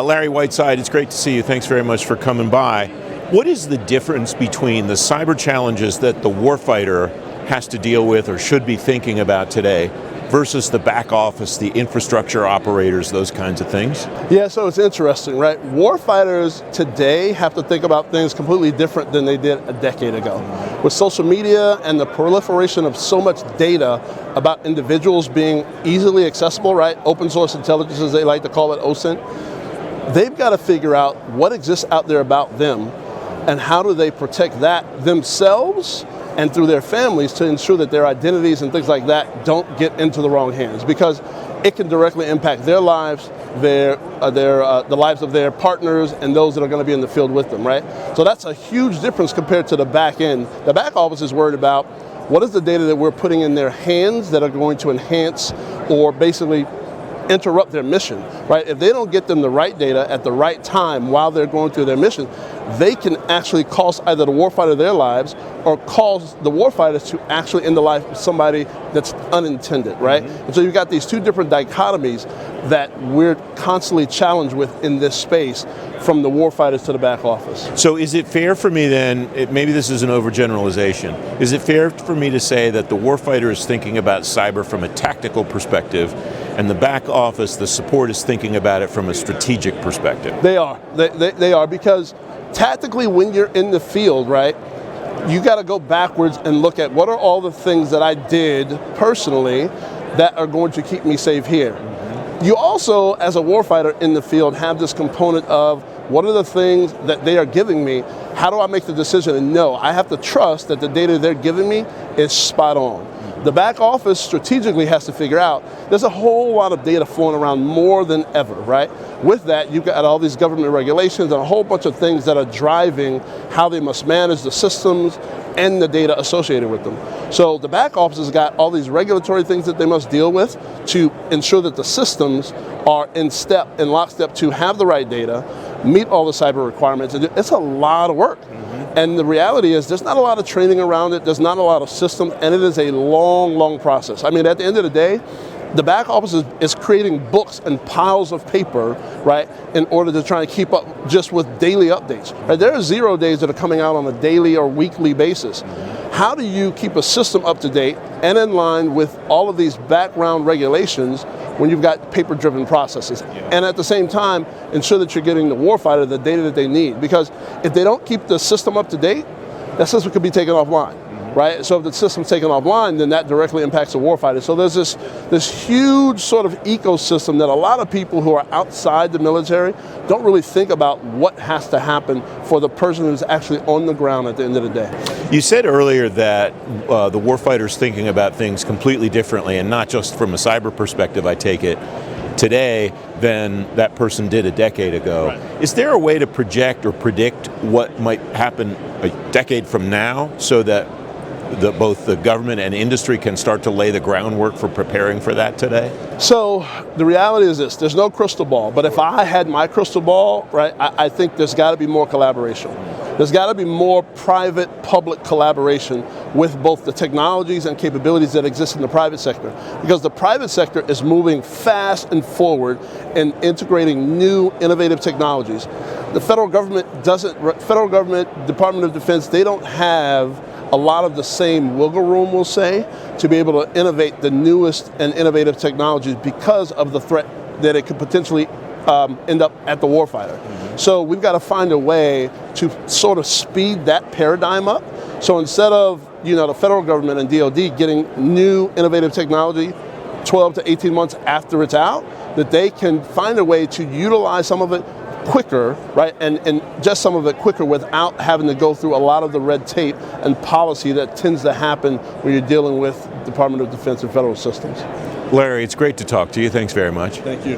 Larry Whiteside, it's great to see you. Thanks very much for coming by. What is the difference between the cyber challenges that the warfighter has to deal with or should be thinking about today versus the back office, the infrastructure operators, those kinds of things? Yeah, so it's interesting, right? Warfighters today have to think about things completely different than they did a decade ago. With social media and the proliferation of so much data about individuals being easily accessible, right? Open source intelligence, as they like to call it, OSINT. They've got to figure out what exists out there about them and how do they protect that themselves and through their families to ensure that their identities and things like that don't get into the wrong hands, because it can directly impact their lives, the lives of their partners and those that are going to be in the field with them, right? So that's a huge difference compared to the back end. The back office is worried about what is the data that we're putting in their hands that are going to enhance or basically interrupt their mission, right? If they don't get them the right data at the right time while they're going through their mission, they can actually cost either the warfighter their lives or cause the warfighters to actually end the life of somebody that's unintended, right? Mm-hmm. And so you've got these two different dichotomies that we're constantly challenged with in this space, from the warfighters to the back office. So is it fair for me then, maybe this is an overgeneralization, is it fair for me to say that the warfighter is thinking about cyber from a tactical perspective and the back office, the support, is thinking about it from a strategic perspective? They are. They are, because tactically when you're in the field, right, you got to go backwards and look at what are all the things that I did personally that are going to keep me safe here. You also, as a warfighter in the field, have this component of what are the things that they are giving me? How do I make the decision and know? I have to trust that the data they're giving me is spot on. The back office strategically has to figure out there's a whole lot of data flowing around more than ever, right? With that, you've got all these government regulations and a whole bunch of things that are driving how they must manage the systems and the data associated with them. So the back office has got all these regulatory things that they must deal with to ensure that the systems are in lockstep to have the right data, meet all the cyber requirements. And it's a lot of work. And the reality is there's not a lot of training around it, there's not a lot of systems, and it is a long, long process. I mean, at the end of the day, the back office is creating books and piles of paper, right, in order to try and keep up just with daily updates. Right? There are 0 days that are coming out on a daily or weekly basis. How do you keep a system up to date and in line with all of these background regulations when you've got paper-driven processes? And at the same time, ensure that you're getting the warfighter the data that they need. Because if they don't keep the system up to date, that system could be taken offline. Right? So if the system's taken offline, then that directly impacts the warfighter. So there's this huge sort of ecosystem that a lot of people who are outside the military don't really think about what has to happen for the person who's actually on the ground at the end of the day. You said earlier that the warfighter's thinking about things completely differently, and not just from a cyber perspective, I take it, today than that person did a decade ago. Right. Is there a way to project or predict what might happen a decade from now so that both the government and industry can start to lay the groundwork for preparing for that today? So the reality is this, there's no crystal ball, but if I had my crystal ball, right, I think there's got to be more collaboration. There's got to be more private-public collaboration with both the technologies and capabilities that exist in the private sector, because the private sector is moving fast and forward in integrating new innovative technologies. The federal government Department of Defense, they don't have a lot of the same wiggle room, we'll say, to be able to innovate the newest and innovative technologies because of the threat that it could potentially end up at the warfighter. So we've got to find a way to sort of speed that paradigm up. So instead of the federal government and DoD getting new innovative technology 12 to 18 months after it's out, that they can find a way to utilize some of it quicker, right, and just some of it quicker without having to go through a lot of the red tape and policy that tends to happen when you're dealing with Department of Defense and federal systems. Larry, it's great to talk to you. Thanks very much. Thank you.